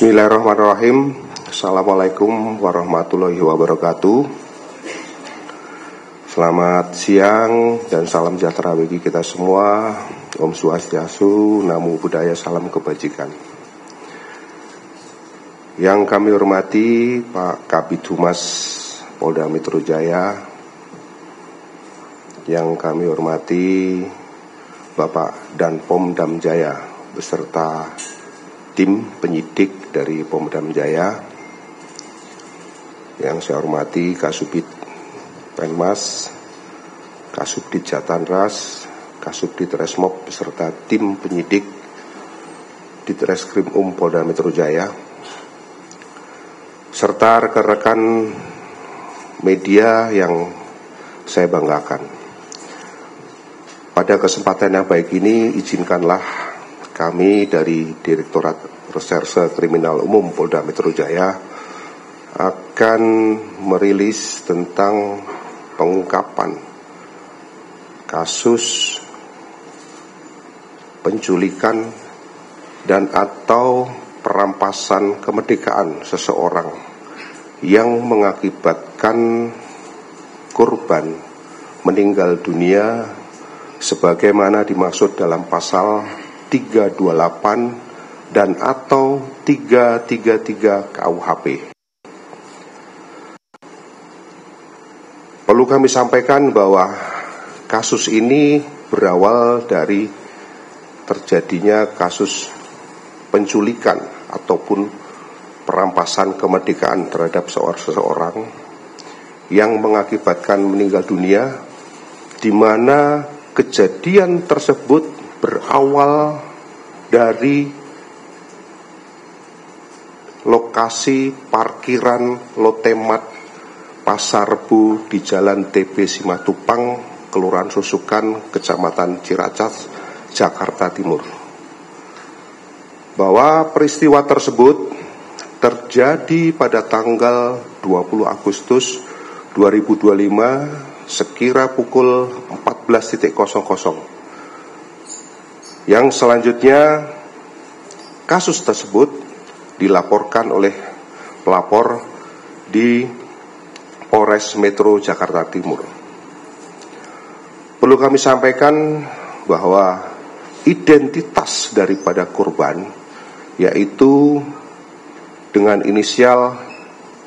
Bismillahirrahmanirrahim. Assalamualaikum warahmatullahi wabarakatuh. Selamat siang dan salam sejahtera bagi kita semua. Om Swastiastu, Namo Buddhaya, salam kebajikan. Yang kami hormati Pak Kabid Humas Polda Metro Jaya, yang kami hormati Bapak Danpom Dam Jaya beserta tim penyidik dari Pemdam Jaya, yang saya hormati Kasubdit Penmas, Kasubdit Jatanras, Kasubdit Resmob beserta tim penyidik Ditreskrim Polda Metro Jaya, serta rekan-rekan media yang saya banggakan. Pada kesempatan yang baik ini, izinkanlah kami dari Direktorat Reserse Kriminal Umum Polda Metro Jaya akan merilis tentang pengungkapan kasus penculikan dan atau perampasan kemerdekaan seseorang yang mengakibatkan korban meninggal dunia sebagaimana dimaksud dalam pasal 328 dan atau 333 KUHP. Perlu kami sampaikan bahwa kasus ini berawal dari terjadinya kasus penculikan ataupun perampasan kemerdekaan terhadap seseorang yang mengakibatkan meninggal dunia, di mana kejadian tersebut berawal dari lokasi parkiran Lotemat Pasar Rebo di Jalan TB Simatupang, Kelurahan Susukan, Kecamatan Ciracas, Jakarta Timur. Bahwa peristiwa tersebut terjadi pada tanggal 20 Agustus 2025 sekira pukul 14.00. Yang selanjutnya, kasus tersebut dilaporkan oleh pelapor di Polres Metro Jakarta Timur. Perlu kami sampaikan bahwa identitas daripada korban yaitu dengan inisial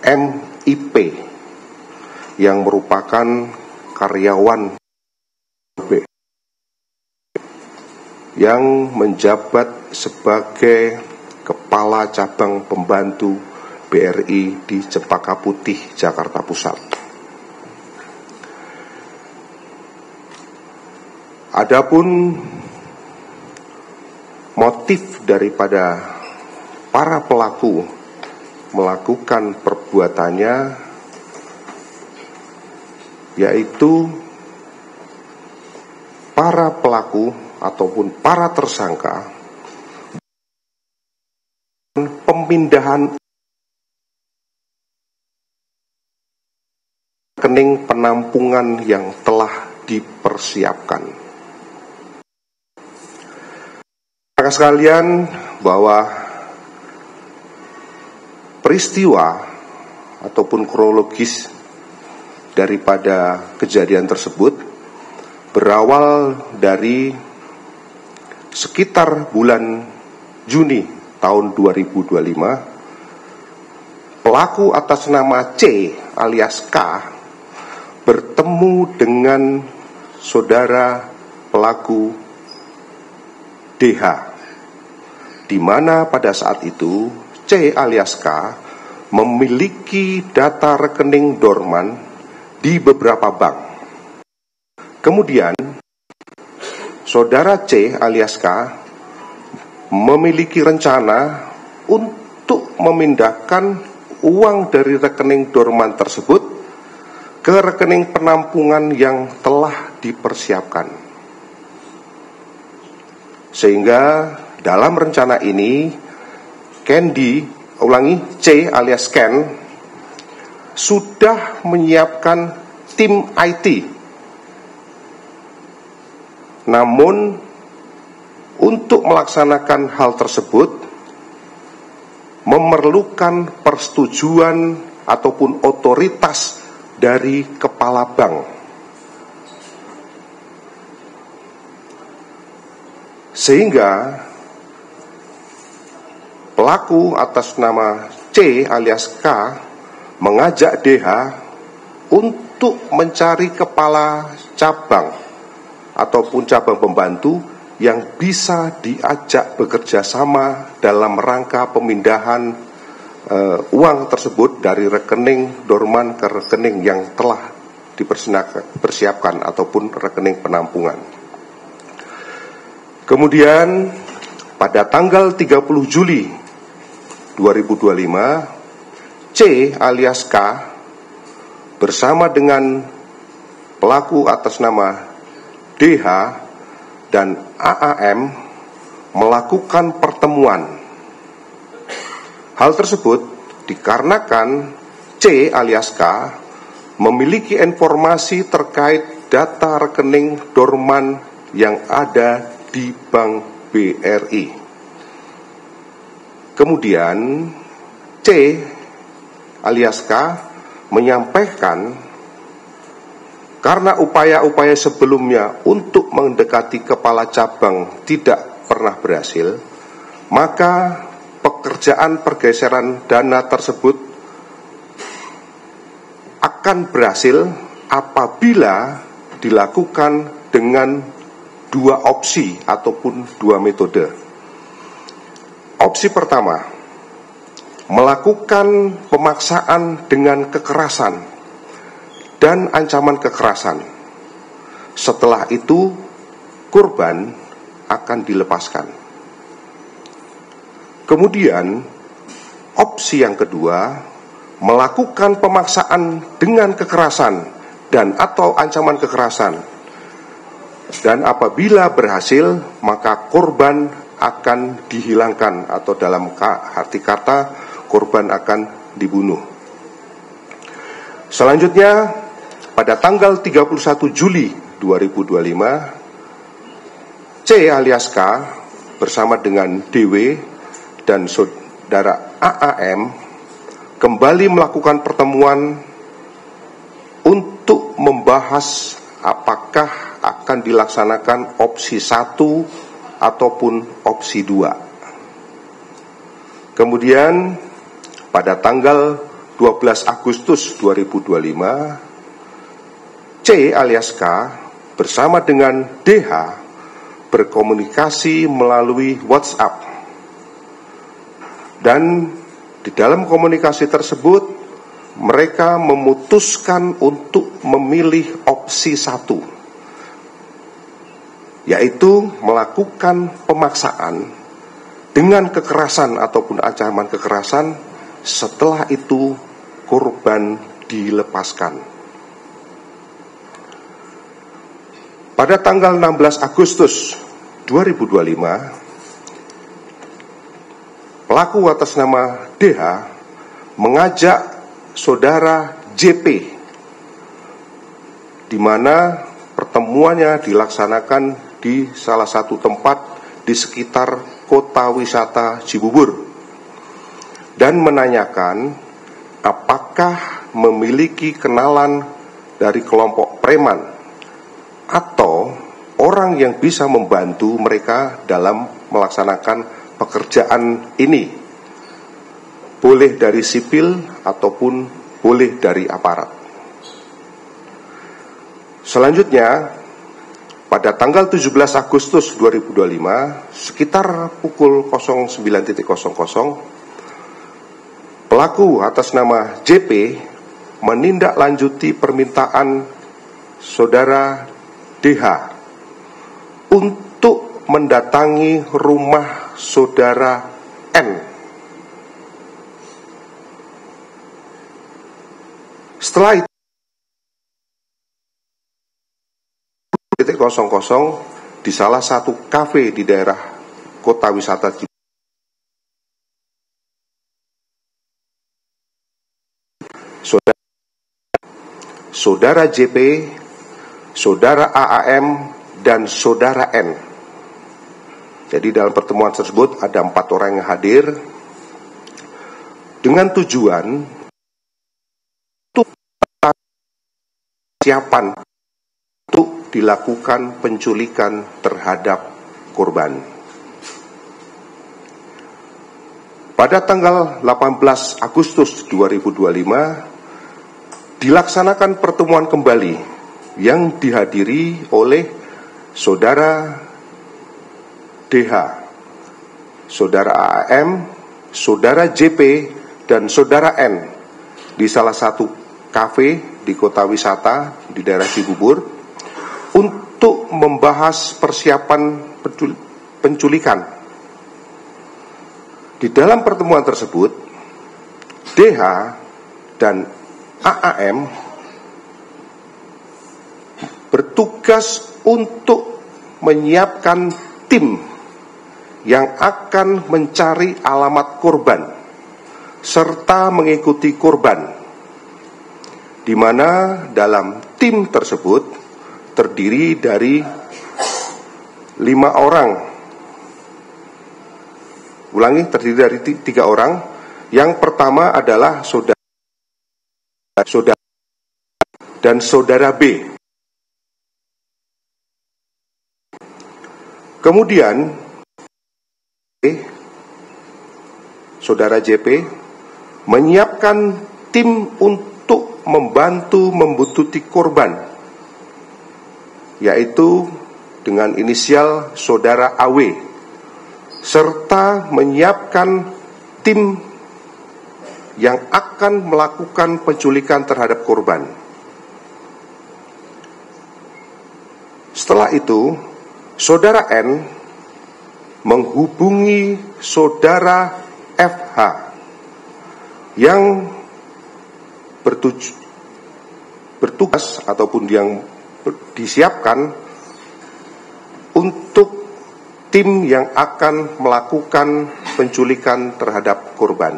MIP yang merupakan karyawan yang menjabat sebagai Kepala Cabang Pembantu BRI di Cempaka Putih, Jakarta Pusat. Adapun motif daripada para pelaku melakukan perbuatannya yaitu para pelaku ataupun para tersangka pemindahan rekening penampungan yang telah dipersiapkan. Rekan sekalian, bahwa peristiwa ataupun kronologis daripada kejadian tersebut berawal dari sekitar bulan Juni tahun 2025, pelaku atas nama C alias K bertemu dengan saudara pelaku DH, di mana pada saat itu C alias K memiliki data rekening dorman di beberapa bank. Kemudian saudara C alias K memiliki rencana untuk memindahkan uang dari rekening dorman tersebut ke rekening penampungan yang telah dipersiapkan. Sehingga dalam rencana ini C alias Ken sudah menyiapkan tim IT. Namun untuk melaksanakan hal tersebut memerlukan persetujuan ataupun otoritas dari kepala bank. Sehingga pelaku atas nama C alias K mengajak DH untuk mencari kepala cabang ataupun cabang pembantu yang bisa diajak bekerja sama dalam rangka pemindahan uang tersebut dari rekening dorman ke rekening yang telah dipersiapkan ataupun rekening penampungan. Kemudian pada tanggal 30 Juli 2025, C alias K bersama dengan pelaku atas nama DH dan AAM melakukan pertemuan. Hal tersebut dikarenakan C alias K memiliki informasi terkait data rekening dorman yang ada di Bank BRI. Kemudian C alias K menyampaikan karena upaya-upaya sebelumnya untuk mendekati kepala cabang tidak pernah berhasil, maka pekerjaan pergeseran dana tersebut akan berhasil apabila dilakukan dengan dua opsi ataupun dua metode. Opsi pertama, melakukan pemaksaan dengan kekerasan dan ancaman kekerasan. Setelah itu, korban akan dilepaskan. Kemudian, opsi yang kedua, melakukan pemaksaan dengan kekerasan dan atau ancaman kekerasan. Dan apabila berhasil, maka korban akan dihilangkan atau dalam arti kata korban akan dibunuh. Selanjutnya, pada tanggal 31 Juli 2025, C alias K bersama dengan DW dan saudara AAM kembali melakukan pertemuan untuk membahas apakah akan dilaksanakan opsi 1 ataupun opsi 2. Kemudian pada tanggal 12 Agustus 2025, C alias K bersama dengan DH berkomunikasi melalui WhatsApp. Dan di dalam komunikasi tersebut mereka memutuskan untuk memilih opsi 1, yaitu melakukan pemaksaan dengan kekerasan ataupun ancaman kekerasan. Setelah itu korban dilepaskan. Pada tanggal 16 Agustus 2025, pelaku atas nama DH mengajak saudara JP, di mana pertemuannya dilaksanakan di salah satu tempat di sekitar kota wisata Cibubur, dan menanyakan apakah memiliki kenalan dari kelompok preman atau orang yang bisa membantu mereka dalam melaksanakan pekerjaan ini, boleh dari sipil ataupun boleh dari aparat. Selanjutnya, pada tanggal 17 Agustus 2025, sekitar pukul 09.00, pelaku atas nama JP menindaklanjuti permintaan saudara DH untuk mendatangi rumah saudara N. Setelah itu 00 di salah satu kafe di daerah kota wisata saudara JP, saudara AAM, dan saudara N. Jadi dalam pertemuan tersebut ada 4 orang yang hadir. dengan tujuan untuk persiapan untuk dilakukan penculikan terhadap korban. Pada tanggal 18 Agustus 2025 dilaksanakan pertemuan kembali yang dihadiri oleh Saudara DH, Saudara AM, Saudara JP, dan Saudara N di salah satu kafe di kota wisata di daerah Cibubur untuk membahas persiapan penculikan. Di dalam pertemuan tersebut, DH dan AAM bertugas untuk menyiapkan tim yang akan mencari alamat korban serta mengikuti korban, di mana dalam tim tersebut terdiri dari 5 orang. Ulangi, terdiri dari 3 orang. Yang pertama adalah saudara dan saudara B. Kemudian saudara JP menyiapkan tim untuk membantu membuntuti korban, yaitu dengan inisial saudara AW, serta menyiapkan tim yang akan melakukan penculikan terhadap korban. Setelah itu, saudara N menghubungi saudara FH yang bertugas ataupun yang disiapkan untuk tim yang akan melakukan penculikan terhadap korban.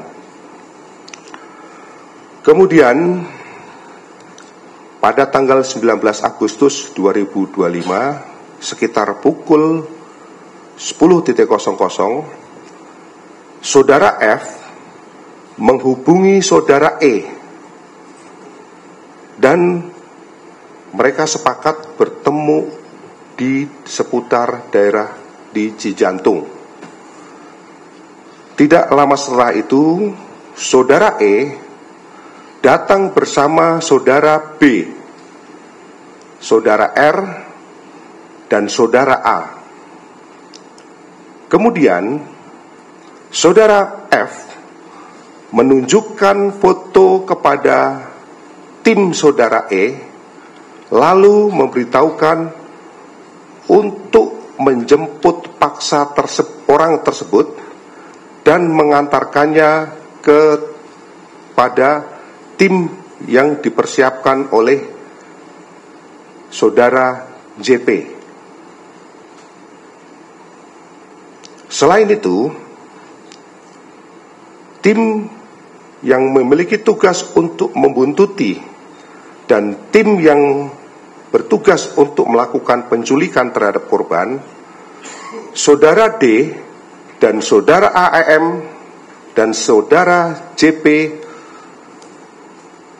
Kemudian pada tanggal 19 Agustus 2025 sekitar pukul 10.00 saudara F menghubungi saudara E dan mereka sepakat bertemu di seputar daerah di Cijantung. Tidak lama setelah itu, saudara E datang bersama saudara B, saudara R, dan saudara A. Kemudian, saudara F menunjukkan foto kepada tim saudara E, lalu memberitahukan untuk menjemput paksa orang tersebut dan mengantarkannya kepada tim yang dipersiapkan oleh saudara JP. Selain itu, tim yang memiliki tugas untuk membuntuti dan tim yang bertugas untuk melakukan penculikan terhadap korban, saudara D dan saudara AM dan saudara JP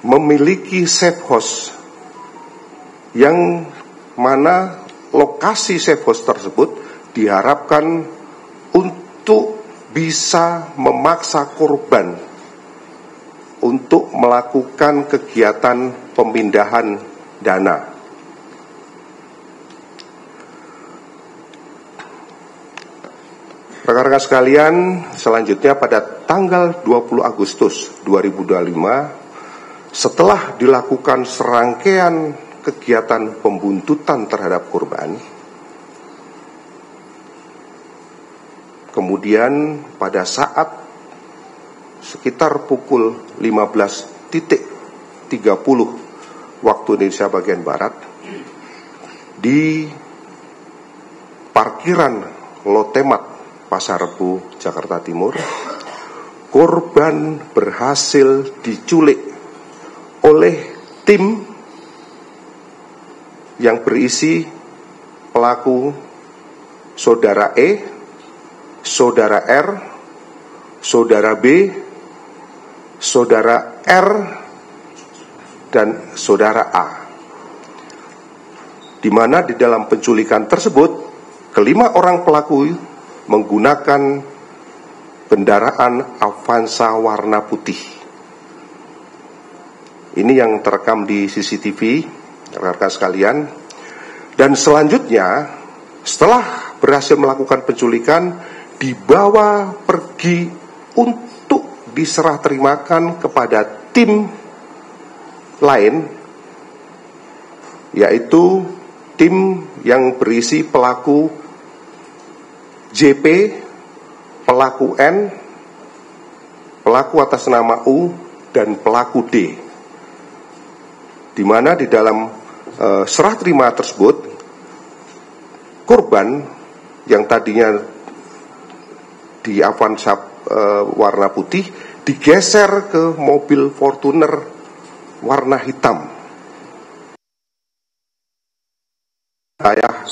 memiliki safe house, yang mana lokasi safe house tersebut diharapkan untuk bisa memaksa korban untuk melakukan kegiatan pemindahan dana. Rekan-rekan sekalian, selanjutnya pada tanggal 20 Agustus 2025, setelah dilakukan serangkaian kegiatan pembuntutan terhadap korban, kemudian pada saat sekitar pukul 15.30 waktu Indonesia bagian Barat, di parkiran Lotemat Pasar Rebo, Jakarta Timur, korban berhasil diculik oleh tim yang berisi pelaku saudara E, saudara R, saudara B, saudara R dan saudara A, di mana di dalam penculikan tersebut kelima orang pelaku menggunakan kendaraan Avanza warna putih. Ini yang terekam di CCTV, rekan-rekan sekalian. Dan selanjutnya, setelah berhasil melakukan penculikan, dibawa pergi untuk diserah terimakan kepada tim lain, yaitu tim yang berisi pelaku JP, pelaku N, pelaku atas nama U, dan pelaku D. Di mana di dalam serah terima tersebut, korban yang tadinya di Avanza warna putih digeser ke mobil Fortuner warna hitam. Saya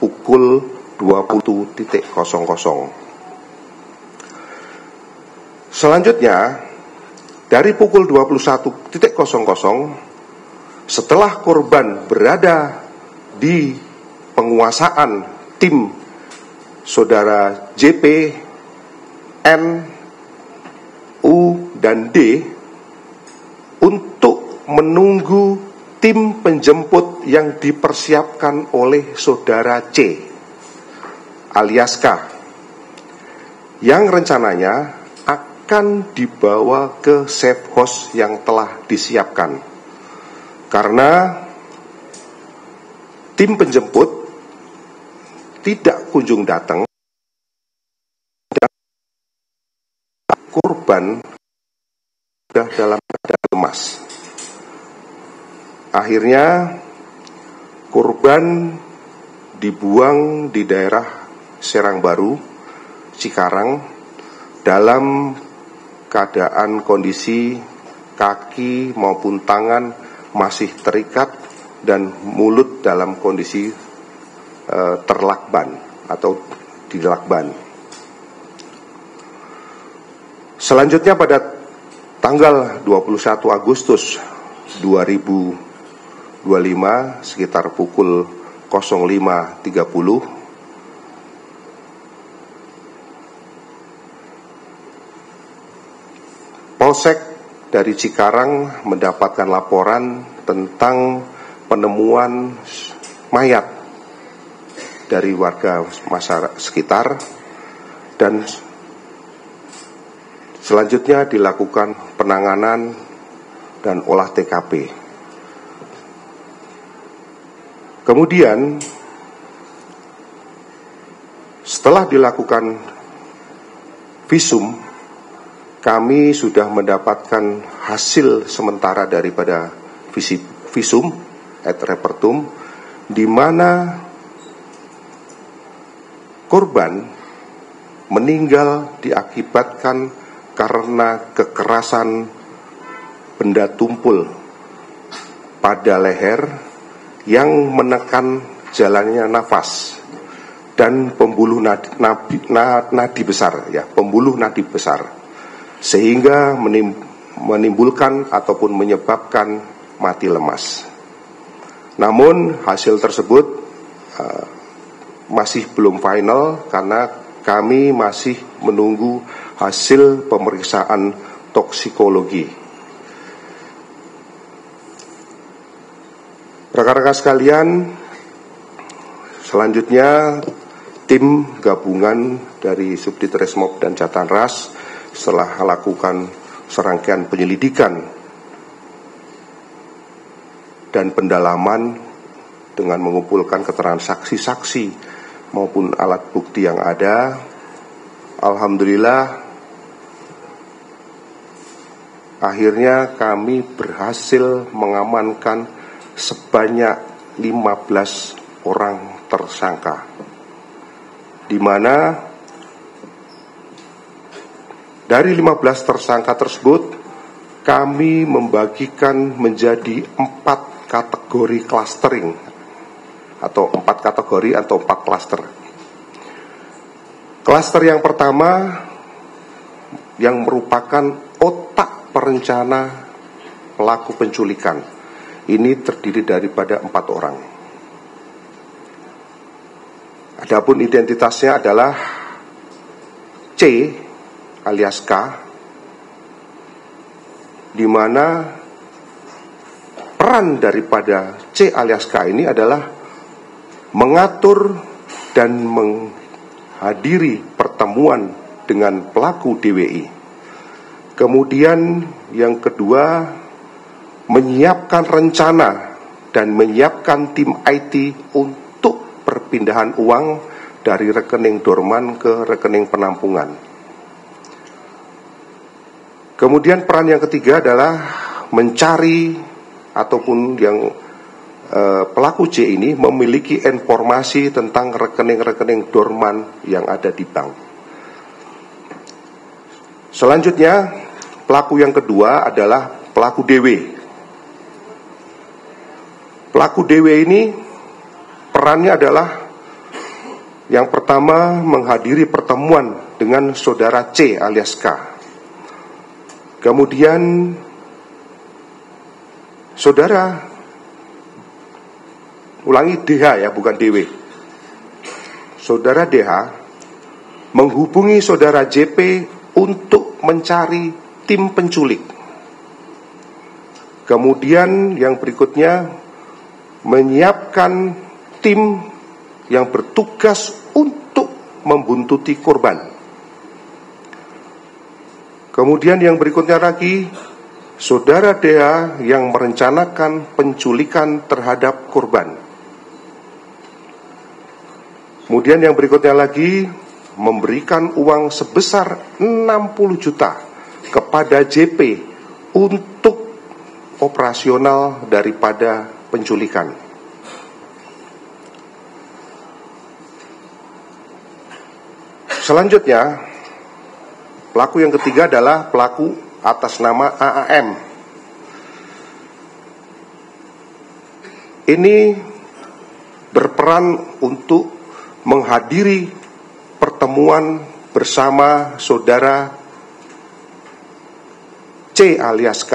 pukul 20.00. Selanjutnya, dari pukul 21.00, setelah korban berada di penguasaan tim saudara JP, N, U, dan D, untuk menunggu tim penjemput yang dipersiapkan oleh saudara C alias K, yang rencananya akan dibawa ke safe house yang telah disiapkan. Karena tim penjemput tidak kunjung datang dan korban sudah dalam keadaan lemas. Akhirnya korban dibuang di daerah Serang Baru, Cikarang, dalam keadaan kondisi kaki maupun tangan masih terikat dan mulut dalam kondisi terlakban atau dilakban. Selanjutnya pada tanggal 21 Agustus 2025 sekitar pukul 05.30, Polsek dari Cikarang mendapatkan laporan tentang penemuan mayat dari warga masyarakat sekitar, dan selanjutnya dilakukan penanganan dan olah TKP. Kemudian setelah dilakukan visum, kami sudah mendapatkan hasil sementara daripada visum et repertum, di mana korban meninggal diakibatkan karena kekerasan benda tumpul pada leher yang menekan jalannya nafas dan pembuluh nadi besar, pembuluh nadi besar, sehingga menimbulkan ataupun menyebabkan mati lemas. Namun hasil tersebut masih belum final karena kami masih menunggu hasil pemeriksaan toksikologi. Rekan-rekan sekalian, selanjutnya tim gabungan dari Subdit Resmob dan Jatanras setelah melakukan serangkaian penyelidikan dan pendalaman dengan mengumpulkan keterangan saksi-saksi maupun alat bukti yang ada, alhamdulillah akhirnya kami berhasil mengamankan sebanyak 15 orang tersangka, di mana dari 15 tersangka tersebut kami membagikan menjadi 4 kategori clustering atau 4 kategori atau 4 klaster. Klaster yang pertama yang merupakan otak perencana pelaku penculikan. Ini terdiri daripada 4 orang. Adapun identitasnya adalah C alias K, di mana peran daripada C alias K ini adalah mengatur dan menghadiri pertemuan dengan pelaku DWI. Kemudian yang kedua, menyiapkan rencana dan menyiapkan tim IT untuk perpindahan uang dari rekening dorman ke rekening penampungan. Kemudian peran yang ketiga adalah mencari ataupun yang pelaku C ini memiliki informasi tentang rekening-rekening dorman yang ada di bank. Selanjutnya, pelaku yang kedua adalah pelaku DW. Pelaku DW ini perannya adalah yang pertama menghadiri pertemuan dengan saudara C alias K. Kemudian saudara, ulangi DH ya, bukan DW. Saudara DH menghubungi saudara JP untuk mencari tim penculik. Kemudian yang berikutnya, menyiapkan tim yang bertugas untuk membuntuti korban. Kemudian yang berikutnya lagi, saudara DH yang merencanakan penculikan terhadap korban. Kemudian yang berikutnya lagi, memberikan uang sebesar 60 juta kepada JP untuk operasional daripada penculikan. Selanjutnya, pelaku yang ketiga adalah pelaku atas nama AAM. Ini berperan untuk menghadiri pertemuan bersama saudara C alias K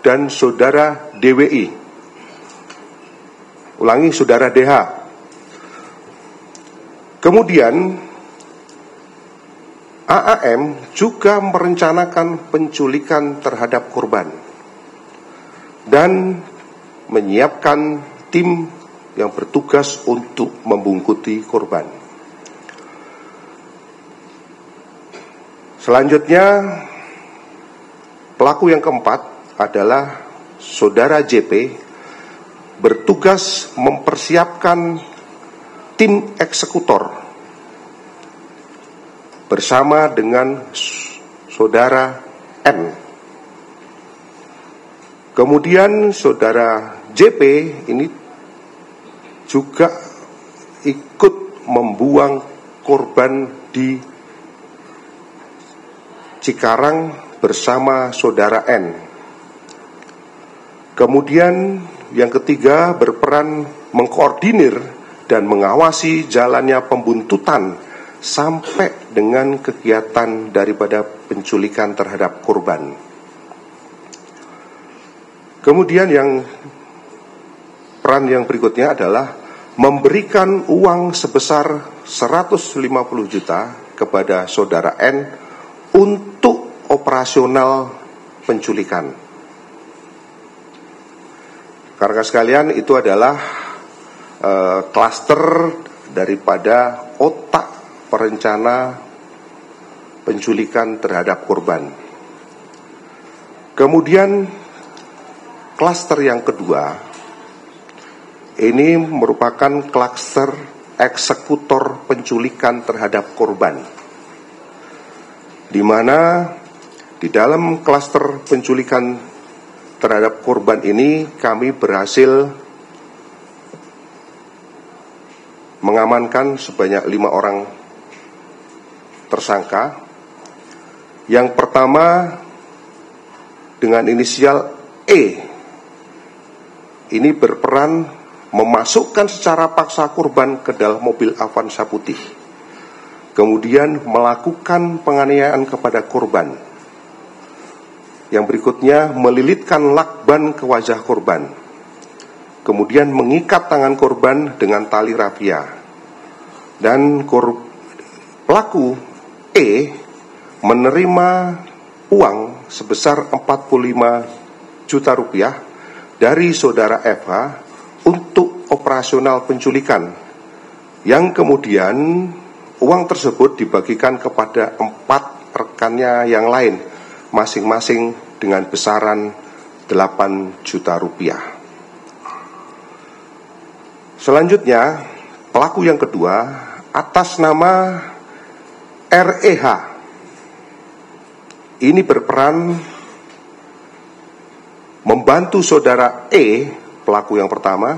dan saudara DWI. Ulangi, saudara DH. Kemudian AAM juga merencanakan penculikan terhadap korban dan menyiapkan tim yang bertugas untuk membungkuti korban. Selanjutnya, pelaku yang keempat adalah saudara JP, bertugas mempersiapkan tim eksekutor bersama dengan saudara M. Kemudian saudara JP ini juga ikut membuang korban di Cikarang bersama saudara N. Kemudian yang ketiga, berperan mengkoordinir dan mengawasi jalannya pembuntutan sampai dengan kegiatan daripada penculikan terhadap korban. Kemudian peran yang berikutnya adalah memberikan uang sebesar 150 juta kepada saudara N untuk operasional penculikan. Karena sekalian, itu adalah klaster daripada otak perencana penculikan terhadap korban. Kemudian klaster yang kedua, ini merupakan klaster eksekutor penculikan terhadap korban, di mana di dalam klaster penculikan terhadap korban ini kami berhasil mengamankan sebanyak 5 orang tersangka. Yang pertama dengan inisial E, ini berperan memasukkan secara paksa korban ke dalam mobil Avanza putih. kemudian melakukan penganiayaan kepada korban. Yang berikutnya, melilitkan lakban ke wajah korban, kemudian mengikat tangan korban dengan tali rafia. Dan pelaku E menerima uang sebesar 45 juta rupiah dari saudara FH untuk operasional penculikan, yang kemudian uang tersebut dibagikan kepada 4 rekannya yang lain, masing-masing dengan besaran 8 juta rupiah. Selanjutnya, pelaku yang kedua atas nama REH ini berperan membantu saudara E, pelaku yang pertama,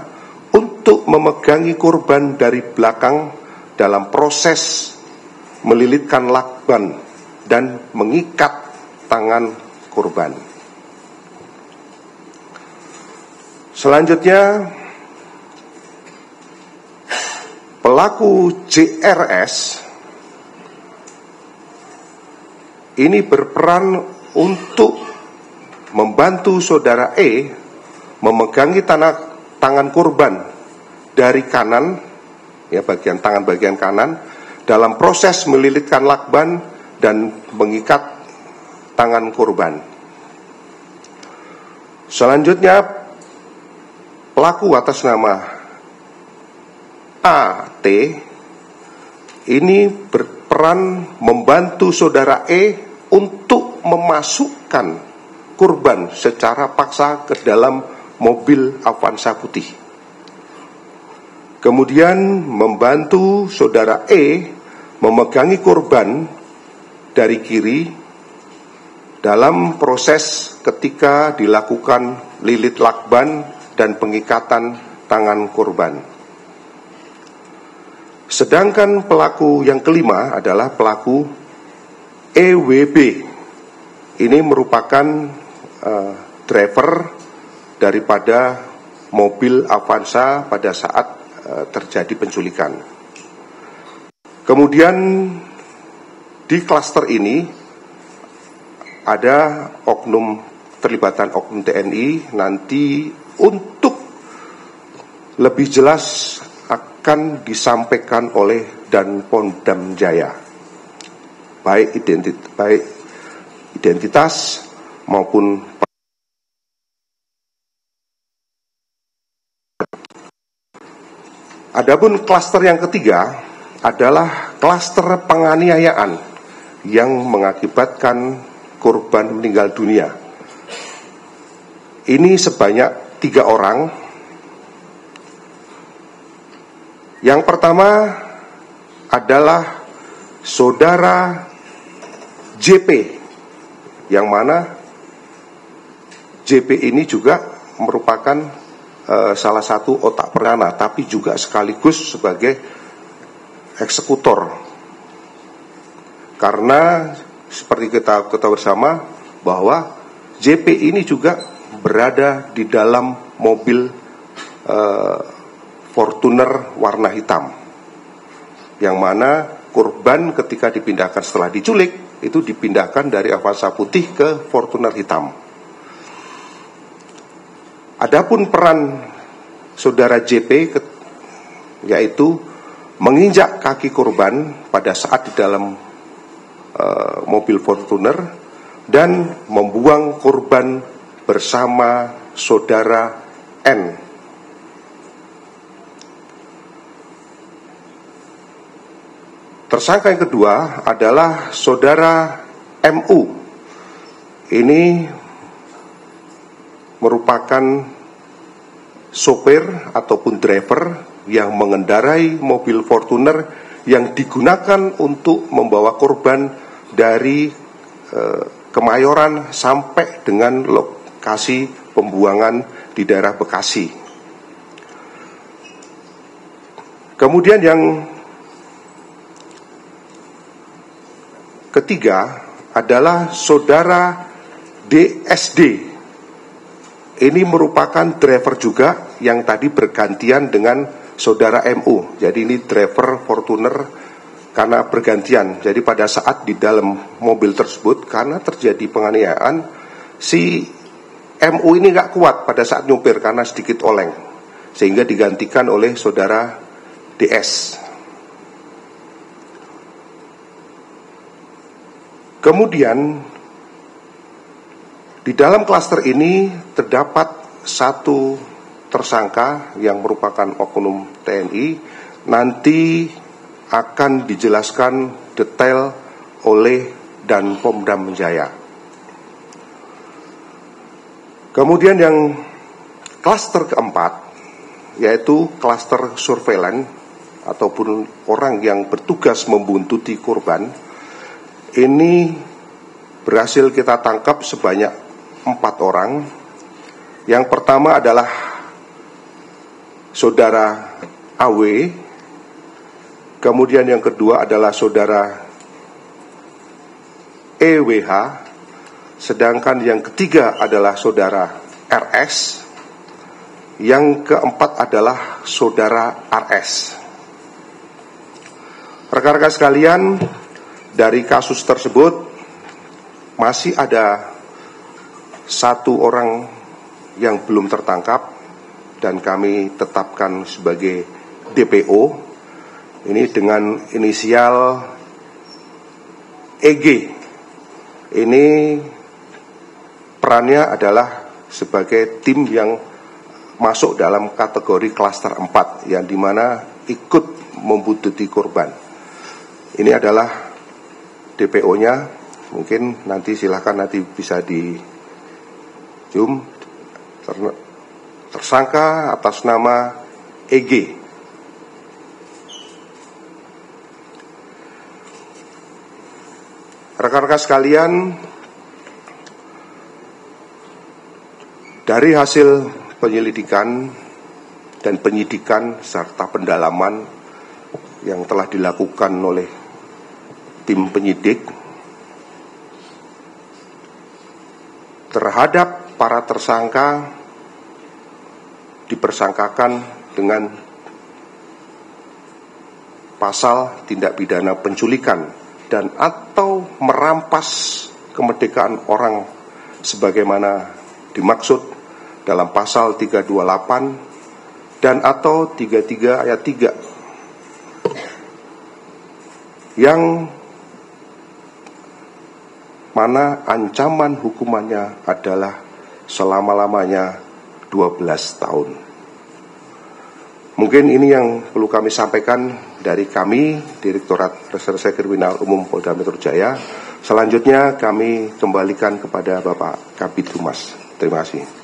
untuk memegangi korban dari belakang dalam proses melilitkan lakban dan mengikat tangan korban. Selanjutnya, pelaku JRS ini berperan untuk membantu saudara E memegangi tangan korban dari kanan, ya bagian tangan bagian kanan, dalam proses melilitkan lakban dan mengikat tangan korban. Selanjutnya, pelaku atas nama AT ini berperan membantu saudara E untuk memasukkan korban secara paksa ke dalam mobil Avanza putih. Kemudian membantu saudara E memegangi korban dari kiri dalam proses ketika dilakukan lilit lakban dan pengikatan tangan korban. Sedangkan pelaku yang kelima adalah pelaku EWB. Ini merupakan driver daripada mobil Avanza pada saat terjadi penculikan. Kemudian di klaster ini ada terlibatan oknum TNI. Nanti untuk lebih jelas akan disampaikan oleh Danpom Jaya, baik identitas maupun. Adapun klaster yang ketiga adalah klaster penganiayaan yang mengakibatkan korban meninggal dunia. Ini sebanyak 3 orang. Yang pertama adalah saudara JP, yang mana JP ini juga merupakan salah satu otak perdana, tapi juga sekaligus sebagai eksekutor. Karena seperti kita ketahui bersama bahwa JP ini juga berada di dalam mobil Fortuner warna hitam, yang mana korban ketika dipindahkan setelah diculik itu dipindahkan dari Avanza putih ke Fortuner hitam. Adapun peran saudara JP yaitu menginjak kaki korban pada saat di dalam mobil Fortuner dan membuang korban bersama saudara N. Tersangka yang kedua adalah saudara MU. Ini merupakan sopir ataupun driver yang mengendarai mobil Fortuner yang digunakan untuk membawa korban dari Kemayoran sampai dengan lokasi pembuangan di daerah Bekasi. Kemudian yang ketiga adalah saudara DSD. Ini merupakan driver juga yang tadi bergantian dengan saudara MU. Jadi ini driver Fortuner karena bergantian. Jadi pada saat di dalam mobil tersebut, karena terjadi penganiayaan, si MU ini nggak kuat pada saat nyupir karena sedikit oleng, sehingga digantikan oleh saudara DS. Kemudian di dalam klaster ini terdapat satu tersangka yang merupakan oknum TNI. Nanti akan dijelaskan detail oleh Dan Pomdam Jaya. Kemudian yang klaster keempat, yaitu klaster surveillance ataupun orang yang bertugas membuntuti korban. Ini berhasil kita tangkap sebanyak 4 orang. Yang pertama adalah saudara AW, kemudian yang kedua adalah saudara EWH, sedangkan yang ketiga adalah saudara RS, yang keempat adalah saudara RS. Rekan-rekan sekalian, dari kasus tersebut masih ada 1 orang yang belum tertangkap dan kami tetapkan sebagai DPO. Ini dengan inisial EG. Ini perannya adalah sebagai tim yang masuk dalam kategori klaster 4, yang dimana ikut membuntuti korban. Ini adalah DPO-nya. Mungkin nanti silahkan nanti bisa di zoom. Tersangka atas nama EG. Rekan-rekan sekalian, dari hasil penyelidikan dan penyidikan serta pendalaman yang telah dilakukan oleh tim penyidik terhadap para tersangka, dipersangkakan dengan pasal tindak pidana penculikan dan atau merampas kemerdekaan orang sebagaimana dimaksud dalam pasal 328 dan atau 33 ayat 3, yang mana ancaman hukumannya adalah selama-lamanya 12 tahun. Mungkin ini yang perlu kami sampaikan dari kami, Direktorat Reserse Kriminal Umum Polda Metro Jaya. Selanjutnya kami kembalikan kepada Bapak Kabid Humas. Terima kasih.